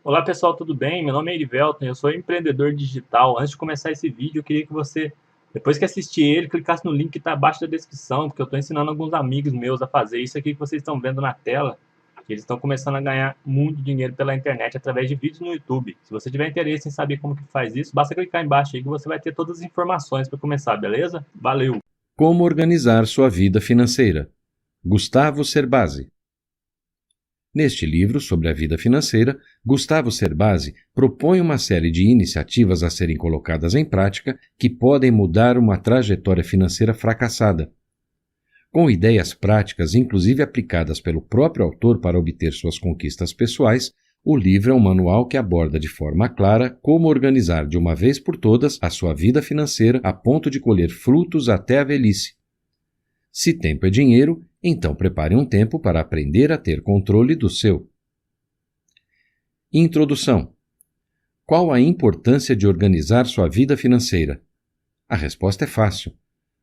Olá pessoal, tudo bem? Meu nome é Erivelton, eu sou empreendedor digital. Antes de começar esse vídeo, eu queria que você, depois que assistir ele, clicasse no link que está abaixo da descrição, porque eu estou ensinando alguns amigos meus a fazer isso aqui que vocês estão vendo na tela. Eles estão começando a ganhar muito dinheiro pela internet através de vídeos no YouTube. Se você tiver interesse em saber como que faz isso, basta clicar embaixo aí que você vai ter todas as informações para começar, beleza? Valeu! Como organizar sua vida financeira? Gustavo Cerbasi. Neste livro sobre a vida financeira, Gustavo Cerbasi propõe uma série de iniciativas a serem colocadas em prática que podem mudar uma trajetória financeira fracassada. Com ideias práticas, inclusive aplicadas pelo próprio autor para obter suas conquistas pessoais, o livro é um manual que aborda de forma clara como organizar de uma vez por todas a sua vida financeira a ponto de colher frutos até a velhice. Se tempo é dinheiro, então prepare um tempo para aprender a ter controle do seu. Introdução. Qual a importância de organizar sua vida financeira? A resposta é fácil.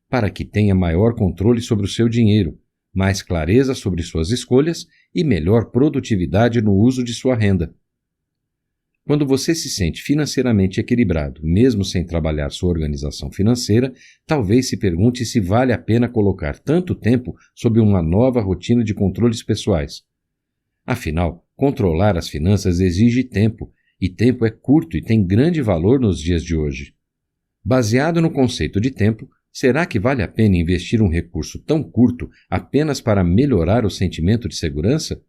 Para que tenha maior controle sobre o seu dinheiro, mais clareza sobre suas escolhas e melhor produtividade no uso de sua renda. Quando você se sente financeiramente equilibrado, mesmo sem trabalhar sua organização financeira, talvez se pergunte se vale a pena colocar tanto tempo sob uma nova rotina de controles pessoais. Afinal, controlar as finanças exige tempo, e tempo é curto e tem grande valor nos dias de hoje. Baseado no conceito de tempo, será que vale a pena investir um recurso tão curto apenas para melhorar o sentimento de segurança?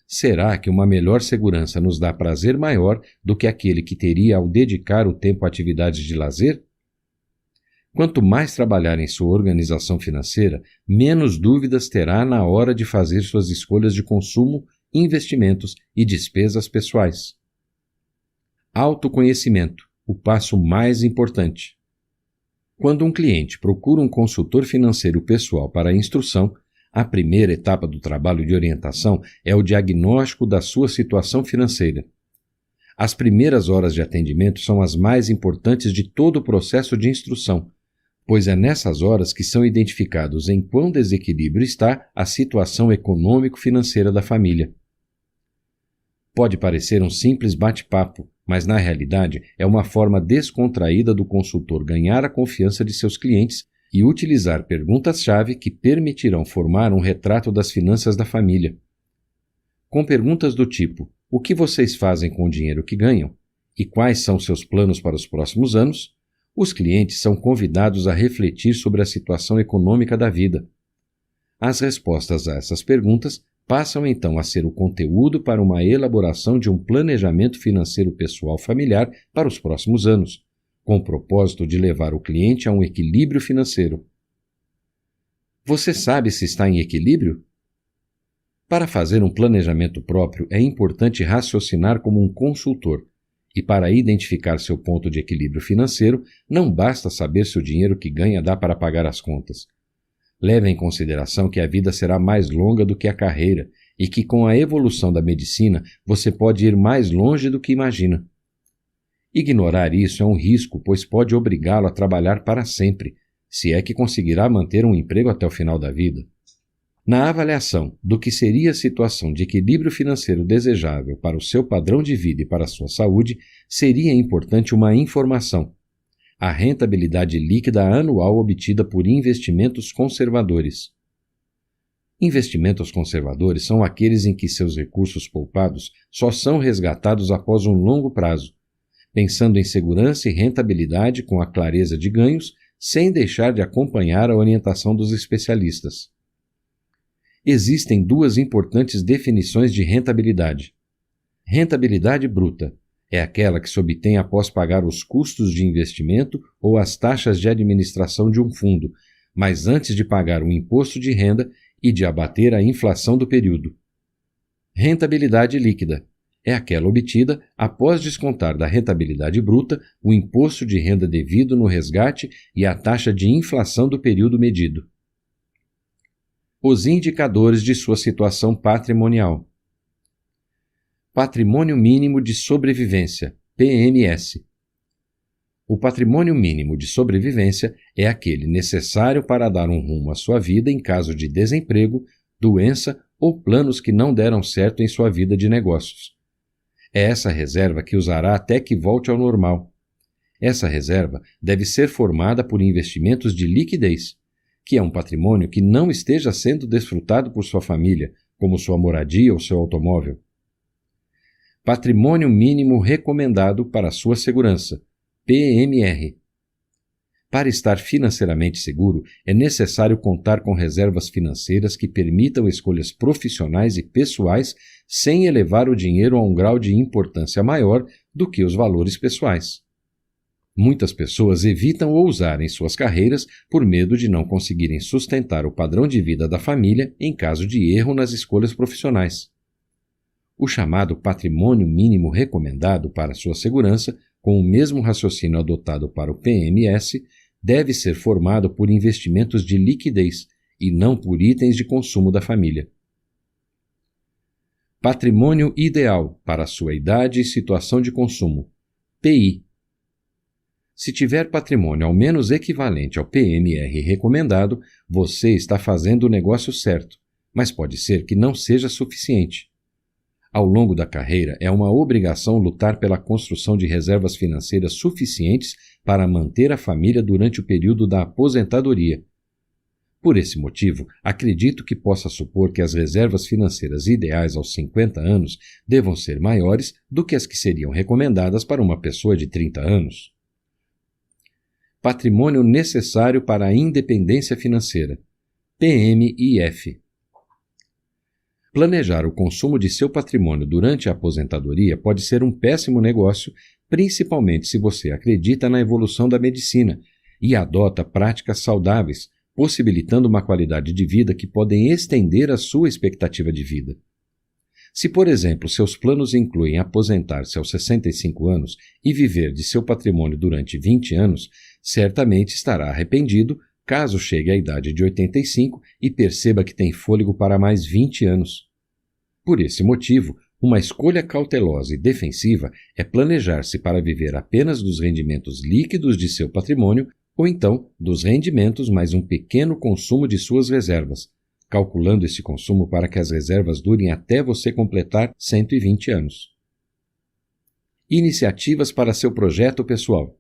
Será que uma melhor segurança nos dá prazer maior do que aquele que teria ao dedicar o tempo a atividades de lazer? Quanto mais trabalhar em sua organização financeira, menos dúvidas terá na hora de fazer suas escolhas de consumo, investimentos e despesas pessoais. Autoconhecimento, o passo mais importante. Quando um cliente procura um consultor financeiro pessoal para a instrução, a primeira etapa do trabalho de orientação é o diagnóstico da sua situação financeira. As primeiras horas de atendimento são as mais importantes de todo o processo de instrução, pois é nessas horas que são identificados em quão desequilíbrio está a situação econômico-financeira da família. Pode parecer um simples bate-papo, mas na realidade é uma forma descontraída do consultor ganhar a confiança de seus clientes e utilizar perguntas-chave que permitirão formar um retrato das finanças da família. Com perguntas do tipo: o que vocês fazem com o dinheiro que ganham? E quais são seus planos para os próximos anos? Os clientes são convidados a refletir sobre a situação econômica da vida. As respostas a essas perguntas passam então a ser o conteúdo para uma elaboração de um planejamento financeiro pessoal familiar para os próximos anos, com o propósito de levar o cliente a um equilíbrio financeiro. Você sabe se está em equilíbrio? Para fazer um planejamento próprio, é importante raciocinar como um consultor, e para identificar seu ponto de equilíbrio financeiro, não basta saber se o dinheiro que ganha dá para pagar as contas. Leve em consideração que a vida será mais longa do que a carreira e que com a evolução da medicina você pode ir mais longe do que imagina. Ignorar isso é um risco, pois pode obrigá-lo a trabalhar para sempre, se é que conseguirá manter um emprego até o final da vida. Na avaliação do que seria a situação de equilíbrio financeiro desejável para o seu padrão de vida e para a sua saúde, seria importante uma informação: a rentabilidade líquida anual obtida por investimentos conservadores. Investimentos conservadores são aqueles em que seus recursos poupados só são resgatados após um longo prazo, pensando em segurança e rentabilidade com a clareza de ganhos, sem deixar de acompanhar a orientação dos especialistas. Existem duas importantes definições de rentabilidade. Rentabilidade bruta é aquela que se obtém após pagar os custos de investimento ou as taxas de administração de um fundo, mas antes de pagar o imposto de renda e de abater a inflação do período. Rentabilidade líquida é aquela obtida após descontar da rentabilidade bruta o imposto de renda devido no resgate e a taxa de inflação do período medido. Os indicadores de sua situação patrimonial. Patrimônio Mínimo de Sobrevivência, PMS. O patrimônio mínimo de sobrevivência é aquele necessário para dar um rumo à sua vida em caso de desemprego, doença ou planos que não deram certo em sua vida de negócios. É essa reserva que usará até que volte ao normal. Essa reserva deve ser formada por investimentos de liquidez, que é um patrimônio que não esteja sendo desfrutado por sua família, como sua moradia ou seu automóvel. Patrimônio mínimo recomendado para sua segurança, PMR. Para estar financeiramente seguro, é necessário contar com reservas financeiras que permitam escolhas profissionais e pessoais sem elevar o dinheiro a um grau de importância maior do que os valores pessoais. Muitas pessoas evitam ousar em suas carreiras por medo de não conseguirem sustentar o padrão de vida da família em caso de erro nas escolhas profissionais. O chamado patrimônio mínimo recomendado para sua segurança, com o mesmo raciocínio adotado para o PMS, deve ser formado por investimentos de liquidez e não por itens de consumo da família. Patrimônio ideal para sua idade e situação de consumo, PI. Se tiver patrimônio ao menos equivalente ao PMR recomendado, você está fazendo o negócio certo, mas pode ser que não seja suficiente. Ao longo da carreira, é uma obrigação lutar pela construção de reservas financeiras suficientes para manter a família durante o período da aposentadoria. Por esse motivo, acredito que possa supor que as reservas financeiras ideais aos 50 anos devam ser maiores do que as que seriam recomendadas para uma pessoa de 30 anos. Patrimônio necessário para a independência financeira, PMIF. Planejar o consumo de seu patrimônio durante a aposentadoria pode ser um péssimo negócio, principalmente se você acredita na evolução da medicina e adota práticas saudáveis, possibilitando uma qualidade de vida que podem estender a sua expectativa de vida. Se, por exemplo, seus planos incluem aposentar-se aos 65 anos e viver de seu patrimônio durante 20 anos, certamente estará arrependido caso chegue à idade de 85 e perceba que tem fôlego para mais 20 anos. Por esse motivo, uma escolha cautelosa e defensiva é planejar-se para viver apenas dos rendimentos líquidos de seu patrimônio ou então dos rendimentos mais um pequeno consumo de suas reservas, calculando esse consumo para que as reservas durem até você completar 120 anos. Iniciativas para seu projeto pessoal.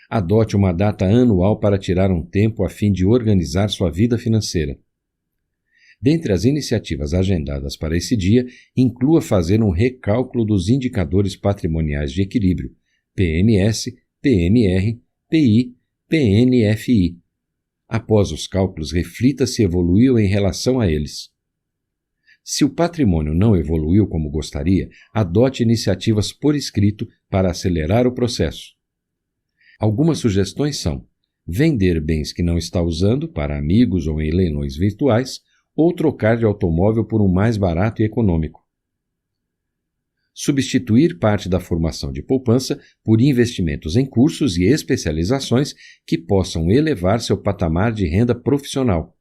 Adote uma data anual para tirar um tempo a fim de organizar sua vida financeira. Dentre as iniciativas agendadas para esse dia, inclua fazer um recálculo dos indicadores patrimoniais de equilíbrio, PMS, PMR, PI, PNFI. Após os cálculos, reflita se evoluiu em relação a eles. Se o patrimônio não evoluiu como gostaria, adote iniciativas por escrito para acelerar o processo. Algumas sugestões são: vender bens que não está usando para amigos ou em leilões virtuais, ou trocar de automóvel por um mais barato e econômico. Substituir parte da formação de poupança por investimentos em cursos e especializações que possam elevar seu patamar de renda profissional.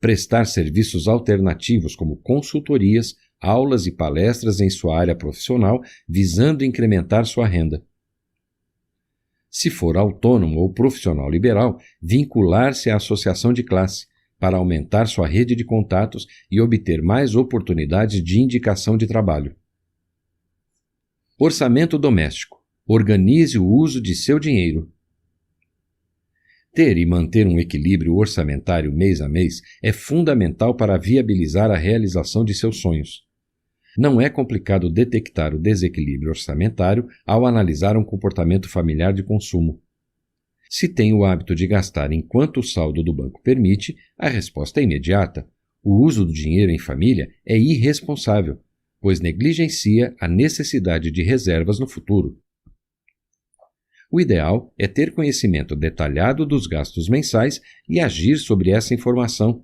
Prestar serviços alternativos como consultorias, aulas e palestras em sua área profissional, visando incrementar sua renda. Se for autônomo ou profissional liberal, vincular-se à associação de classe, para aumentar sua rede de contatos e obter mais oportunidades de indicação de trabalho. Orçamento doméstico. Organize o uso de seu dinheiro. Ter e manter um equilíbrio orçamentário mês a mês é fundamental para viabilizar a realização de seus sonhos. Não é complicado detectar o desequilíbrio orçamentário ao analisar um comportamento familiar de consumo. Se tem o hábito de gastar enquanto o saldo do banco permite, a resposta é imediata. O uso do dinheiro em família é irresponsável, pois negligencia a necessidade de reservas no futuro. O ideal é ter conhecimento detalhado dos gastos mensais e agir sobre essa informação,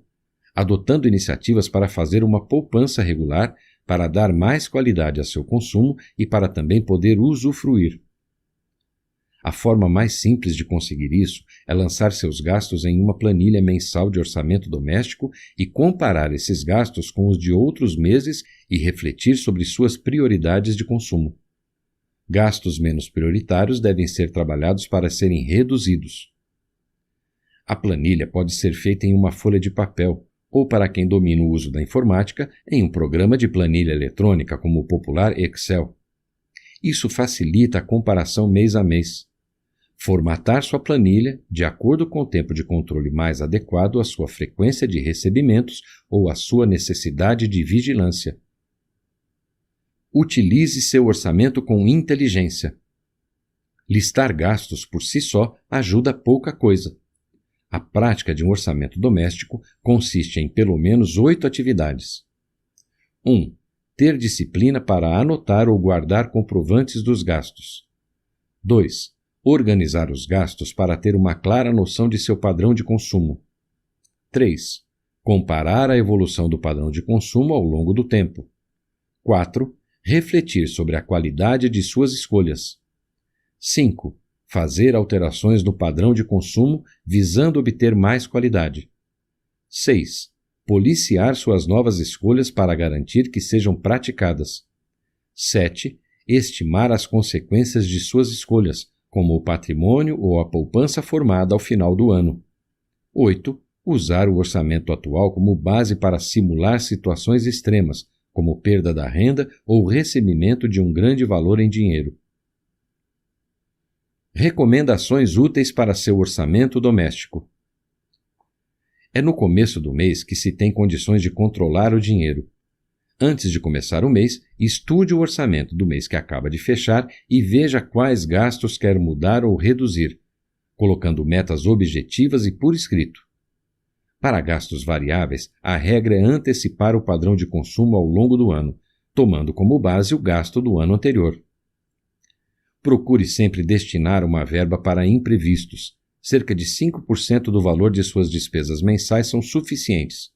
adotando iniciativas para fazer uma poupança regular, para dar mais qualidade a seu consumo e para também poder usufruir. A forma mais simples de conseguir isso é lançar seus gastos em uma planilha mensal de orçamento doméstico e comparar esses gastos com os de outros meses e refletir sobre suas prioridades de consumo. Gastos menos prioritários devem ser trabalhados para serem reduzidos. A planilha pode ser feita em uma folha de papel ou para quem domina o uso da informática, em um programa de planilha eletrônica como o popular Excel. Isso facilita a comparação mês a mês. Formatar sua planilha de acordo com o tempo de controle mais adequado à sua frequência de recebimentos ou à sua necessidade de vigilância. Utilize seu orçamento com inteligência. Listar gastos por si só ajuda pouca coisa. A prática de um orçamento doméstico consiste em pelo menos 8 atividades. 1. Ter disciplina para anotar ou guardar comprovantes dos gastos. 2. Organizar os gastos para ter uma clara noção de seu padrão de consumo. 3. Comparar a evolução do padrão de consumo ao longo do tempo. 4. Refletir sobre a qualidade de suas escolhas. 5. Fazer alterações no padrão de consumo visando obter mais qualidade. 6. Policiar suas novas escolhas para garantir que sejam praticadas. 7. Estimar as consequências de suas escolhas, como o patrimônio ou a poupança formada ao final do ano. 8. Usar o orçamento atual como base para simular situações extremas, como perda da renda ou recebimento de um grande valor em dinheiro. Recomendações úteis para seu orçamento doméstico. É no começo do mês que se tem condições de controlar o dinheiro. Antes de começar o mês, estude o orçamento do mês que acaba de fechar e veja quais gastos quer mudar ou reduzir, colocando metas objetivas e por escrito. Para gastos variáveis, a regra é antecipar o padrão de consumo ao longo do ano, tomando como base o gasto do ano anterior. Procure sempre destinar uma verba para imprevistos. Cerca de 5% do valor de suas despesas mensais são suficientes.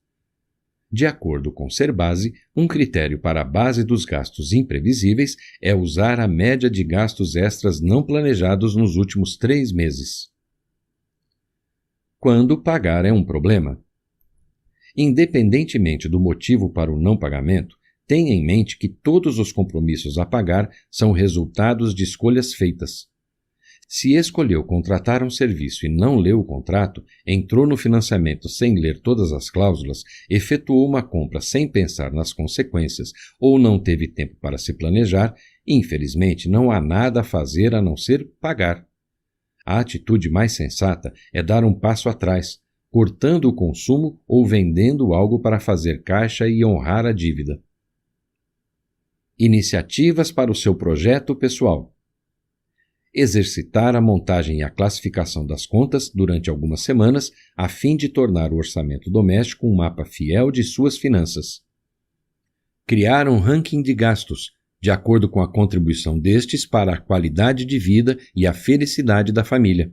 De acordo com Serbase, um critério para a base dos gastos imprevisíveis é usar a média de gastos extras não planejados nos últimos 3 meses. Quando pagar é um problema? Independentemente do motivo para o não pagamento, tenha em mente que todos os compromissos a pagar são resultados de escolhas feitas. Se escolheu contratar um serviço e não leu o contrato, entrou no financiamento sem ler todas as cláusulas, efetuou uma compra sem pensar nas consequências ou não teve tempo para se planejar, infelizmente não há nada a fazer a não ser pagar. A atitude mais sensata é dar um passo atrás, cortando o consumo ou vendendo algo para fazer caixa e honrar a dívida. Iniciativas para o seu projeto pessoal. Exercitar a montagem e a classificação das contas durante algumas semanas, a fim de tornar o orçamento doméstico um mapa fiel de suas finanças. Criar um ranking de gastos, de acordo com a contribuição destes para a qualidade de vida e a felicidade da família.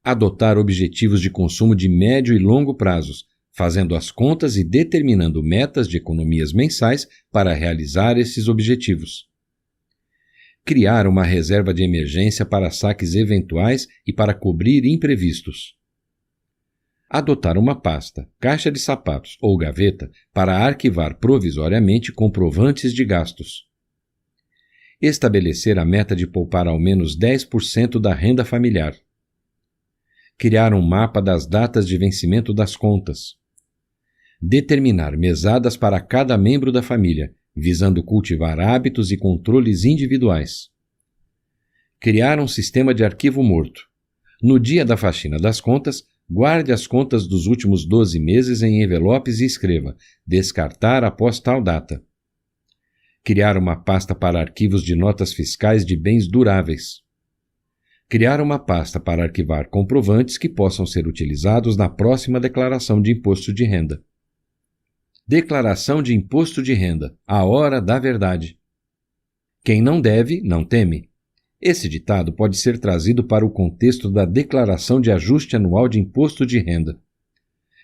Adotar objetivos de consumo de médio e longo prazos, fazendo as contas e determinando metas de economias mensais para realizar esses objetivos. Criar uma reserva de emergência para saques eventuais e para cobrir imprevistos. Adotar uma pasta, caixa de sapatos ou gaveta para arquivar provisoriamente comprovantes de gastos. Estabelecer a meta de poupar ao menos 10% da renda familiar. Criar um mapa das datas de vencimento das contas. Determinar mesadas para cada membro da família, visando cultivar hábitos e controles individuais. Criar um sistema de arquivo morto. No dia da faxina das contas, guarde as contas dos últimos 12 meses em envelopes e escreva "descartar após tal data". Criar uma pasta para arquivos de notas fiscais de bens duráveis. Criar uma pasta para arquivar comprovantes que possam ser utilizados na próxima declaração de imposto de renda. Declaração de imposto de renda, a hora da verdade. Quem não deve, não teme. Esse ditado pode ser trazido para o contexto da Declaração de Ajuste Anual de Imposto de Renda.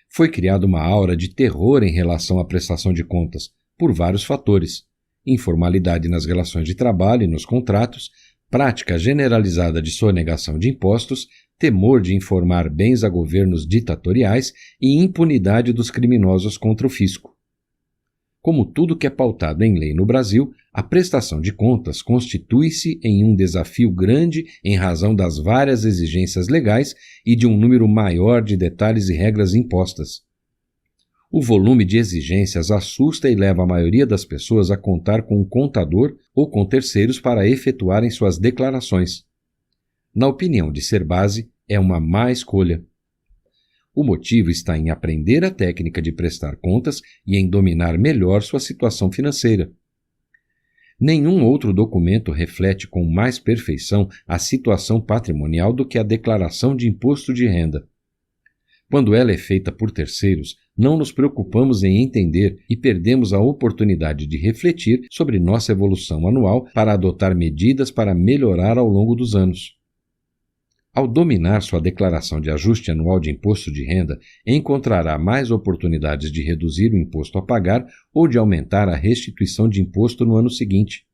Foi criada uma aura de terror em relação à prestação de contas, por vários fatores: informalidade nas relações de trabalho e nos contratos, prática generalizada de sonegação de impostos, temor de informar bens a governos ditatoriais e impunidade dos criminosos contra o fisco. Como tudo que é pautado em lei no Brasil, a prestação de contas constitui-se em um desafio grande em razão das várias exigências legais e de um número maior de detalhes e regras impostas. O volume de exigências assusta e leva a maioria das pessoas a contar com um contador ou com terceiros para efetuarem suas declarações. Na opinião de Cerbasi, é uma má escolha. O motivo está em aprender a técnica de prestar contas e em dominar melhor sua situação financeira. Nenhum outro documento reflete com mais perfeição a situação patrimonial do que a declaração de imposto de renda. Quando ela é feita por terceiros, não nos preocupamos em entender e perdemos a oportunidade de refletir sobre nossa evolução anual para adotar medidas para melhorar ao longo dos anos. Ao dominar sua declaração de ajuste anual de imposto de renda, encontrará mais oportunidades de reduzir o imposto a pagar ou de aumentar a restituição de imposto no ano seguinte.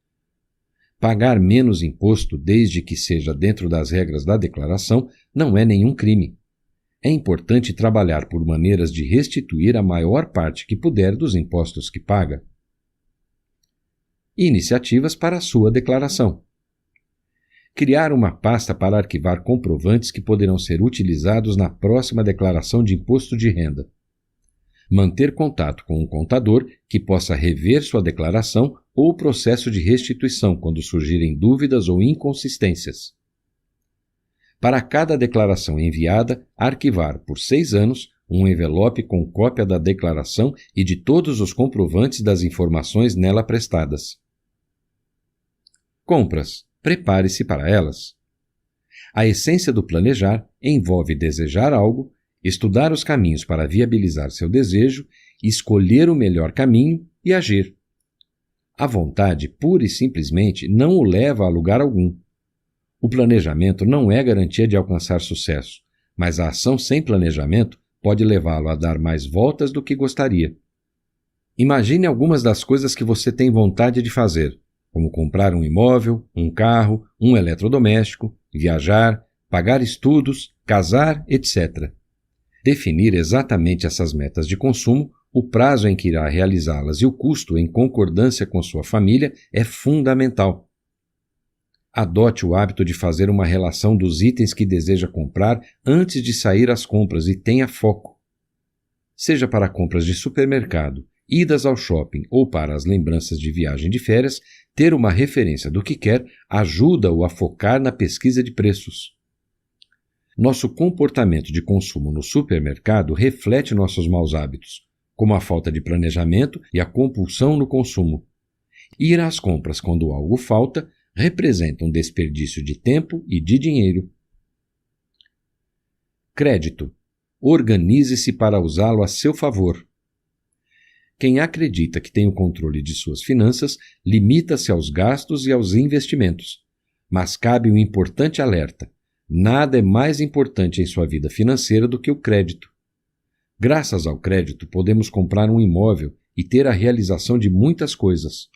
Pagar menos imposto, desde que seja dentro das regras da declaração, não é nenhum crime. É importante trabalhar por maneiras de restituir a maior parte que puder dos impostos que paga. Iniciativas para a sua declaração. Criar uma pasta para arquivar comprovantes que poderão ser utilizados na próxima declaração de imposto de renda. Manter contato com um contador que possa rever sua declaração ou o processo de restituição quando surgirem dúvidas ou inconsistências. Para cada declaração enviada, arquivar por 6 anos um envelope com cópia da declaração e de todos os comprovantes das informações nela prestadas. Compras. Prepare-se para elas. A essência do planejar envolve desejar algo, estudar os caminhos para viabilizar seu desejo, escolher o melhor caminho e agir. A vontade, pura e simplesmente, não o leva a lugar algum. O planejamento não é garantia de alcançar sucesso, mas a ação sem planejamento pode levá-lo a dar mais voltas do que gostaria. Imagine algumas das coisas que você tem vontade de fazer, como comprar um imóvel, um carro, um eletrodoméstico, viajar, pagar estudos, casar, etc. Definir exatamente essas metas de consumo, o prazo em que irá realizá-las e o custo em concordância com sua família é fundamental. Adote o hábito de fazer uma relação dos itens que deseja comprar antes de sair às compras e tenha foco. Seja para compras de supermercado, idas ao shopping ou para as lembranças de viagem de férias, ter uma referência do que quer ajuda-o a focar na pesquisa de preços. Nosso comportamento de consumo no supermercado reflete nossos maus hábitos, como a falta de planejamento e a compulsão no consumo. Ir às compras quando algo falta representa um desperdício de tempo e de dinheiro. Crédito. Organize-se para usá-lo a seu favor. Quem acredita que tem o controle de suas finanças limita-se aos gastos e aos investimentos. Mas cabe um importante alerta: nada é mais importante em sua vida financeira do que o crédito. Graças ao crédito, podemos comprar um imóvel e ter a realização de muitas coisas.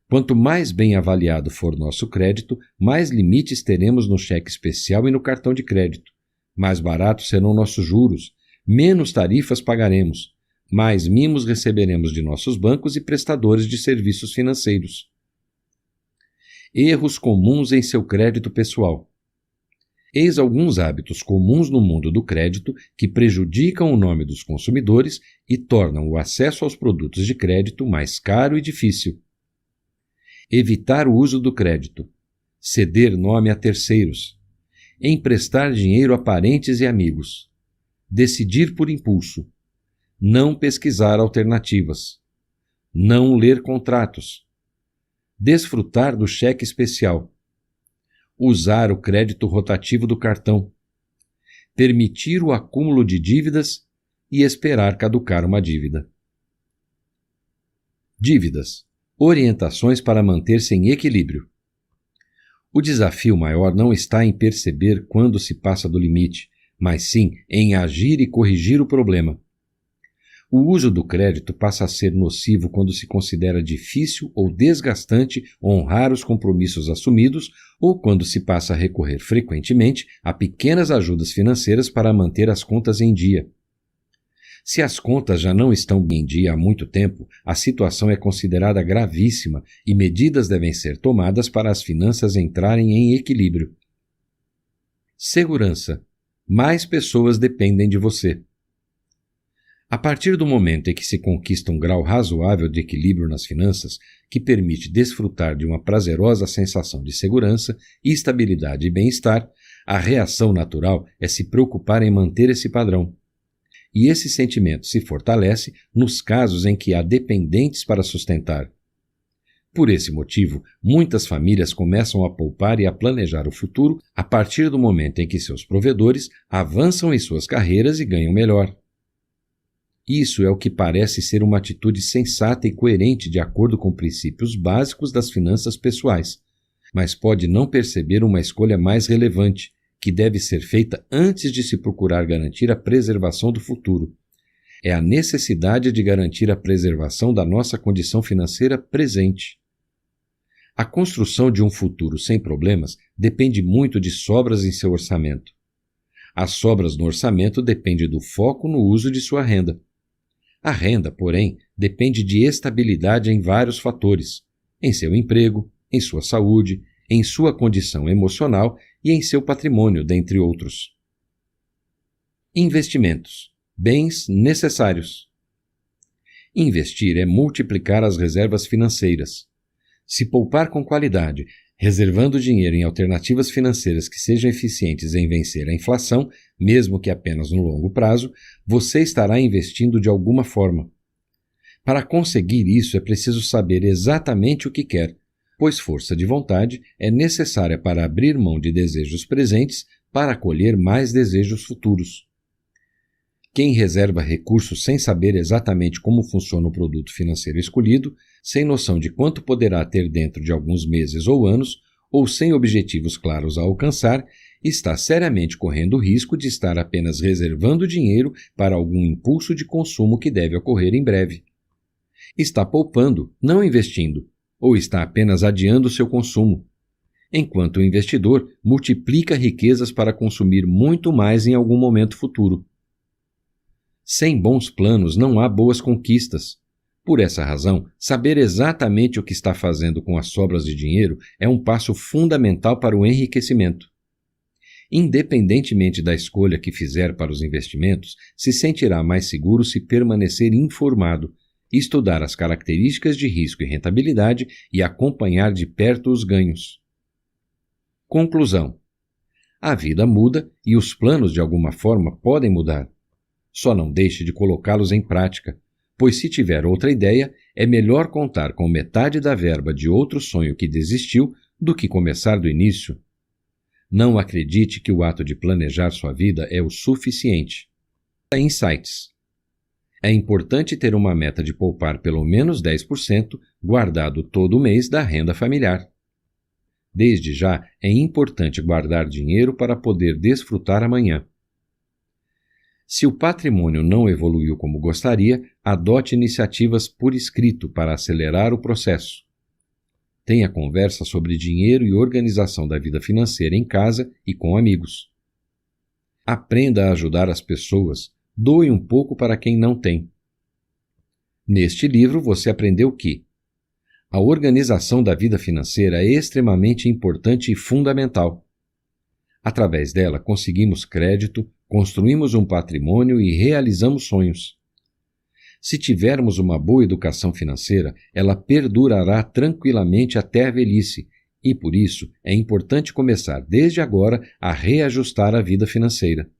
Quanto mais bem avaliado for nosso crédito, mais limites teremos no cheque especial e no cartão de crédito. Mais baratos serão nossos juros, menos tarifas pagaremos, mais mimos receberemos de nossos bancos e prestadores de serviços financeiros. Erros comuns em seu crédito pessoal. Eis alguns hábitos comuns no mundo do crédito que prejudicam o nome dos consumidores e tornam o acesso aos produtos de crédito mais caro e difícil. Evitar o uso do crédito. Ceder nome a terceiros. Emprestar dinheiro a parentes e amigos. Decidir por impulso. Não pesquisar alternativas. Não ler contratos. Desfrutar do cheque especial. Usar o crédito rotativo do cartão. Permitir o acúmulo de dívidas e esperar caducar uma dívida. Dívidas. Orientações para manter-se em equilíbrio. O desafio maior não está em perceber quando se passa do limite, mas sim em agir e corrigir o problema. O uso do crédito passa a ser nocivo quando se considera difícil ou desgastante honrar os compromissos assumidos ou quando se passa a recorrer frequentemente a pequenas ajudas financeiras para manter as contas em dia. Se as contas já não estão em dia há muito tempo, a situação é considerada gravíssima e medidas devem ser tomadas para as finanças entrarem em equilíbrio. Segurança. Mais pessoas dependem de você. A partir do momento em que se conquista um grau razoável de equilíbrio nas finanças, que permite desfrutar de uma prazerosa sensação de segurança, estabilidade e bem-estar, a reação natural é se preocupar em manter esse padrão. E esse sentimento se fortalece nos casos em que há dependentes para sustentar. Por esse motivo, muitas famílias começam a poupar e a planejar o futuro a partir do momento em que seus provedores avançam em suas carreiras e ganham melhor. Isso é o que parece ser uma atitude sensata e coerente de acordo com princípios básicos das finanças pessoais, mas pode não perceber uma escolha mais relevante, que deve ser feita antes de se procurar garantir a preservação do futuro. É a necessidade de garantir a preservação da nossa condição financeira presente. A construção de um futuro sem problemas depende muito de sobras em seu orçamento. As sobras no orçamento dependem do foco no uso de sua renda. A renda, porém, depende de estabilidade em vários fatores, em seu emprego, em sua saúde, em sua condição emocional e em seu patrimônio, dentre outros. Investimentos. Bens necessários. Investir é multiplicar as reservas financeiras. Se poupar com qualidade, reservando dinheiro em alternativas financeiras que sejam eficientes em vencer a inflação, mesmo que apenas no longo prazo, você estará investindo de alguma forma. Para conseguir isso é preciso saber exatamente o que quer, pois força de vontade é necessária para abrir mão de desejos presentes para acolher mais desejos futuros. Quem reserva recursos sem saber exatamente como funciona o produto financeiro escolhido, sem noção de quanto poderá ter dentro de alguns meses ou anos, ou sem objetivos claros a alcançar, está seriamente correndo o risco de estar apenas reservando dinheiro para algum impulso de consumo que deve ocorrer em breve. Está poupando, não investindo, ou está apenas adiando seu consumo, enquanto o investidor multiplica riquezas para consumir muito mais em algum momento futuro. Sem bons planos não há boas conquistas. Por essa razão, saber exatamente o que está fazendo com as sobras de dinheiro é um passo fundamental para o enriquecimento. Independentemente da escolha que fizer para os investimentos, se sentirá mais seguro se permanecer informado, estudar as características de risco e rentabilidade e acompanhar de perto os ganhos. Conclusão: a vida muda e os planos de alguma forma podem mudar. Só não deixe de colocá-los em prática, pois se tiver outra ideia, é melhor contar com metade da verba de outro sonho que desistiu do que começar do início. Não acredite que o ato de planejar sua vida é o suficiente. Insights. É importante ter uma meta de poupar pelo menos 10% guardado todo mês da renda familiar. Desde já, é importante guardar dinheiro para poder desfrutar amanhã. Se o patrimônio não evoluiu como gostaria, adote iniciativas por escrito para acelerar o processo. Tenha conversa sobre dinheiro e organização da vida financeira em casa e com amigos. Aprenda a ajudar as pessoas, doe um pouco para quem não tem. Neste livro você aprendeu que a organização da vida financeira é extremamente importante e fundamental. Através dela conseguimos crédito, construímos um patrimônio e realizamos sonhos. Se tivermos uma boa educação financeira, ela perdurará tranquilamente até a velhice, e por isso é importante começar desde agora a reajustar a vida financeira.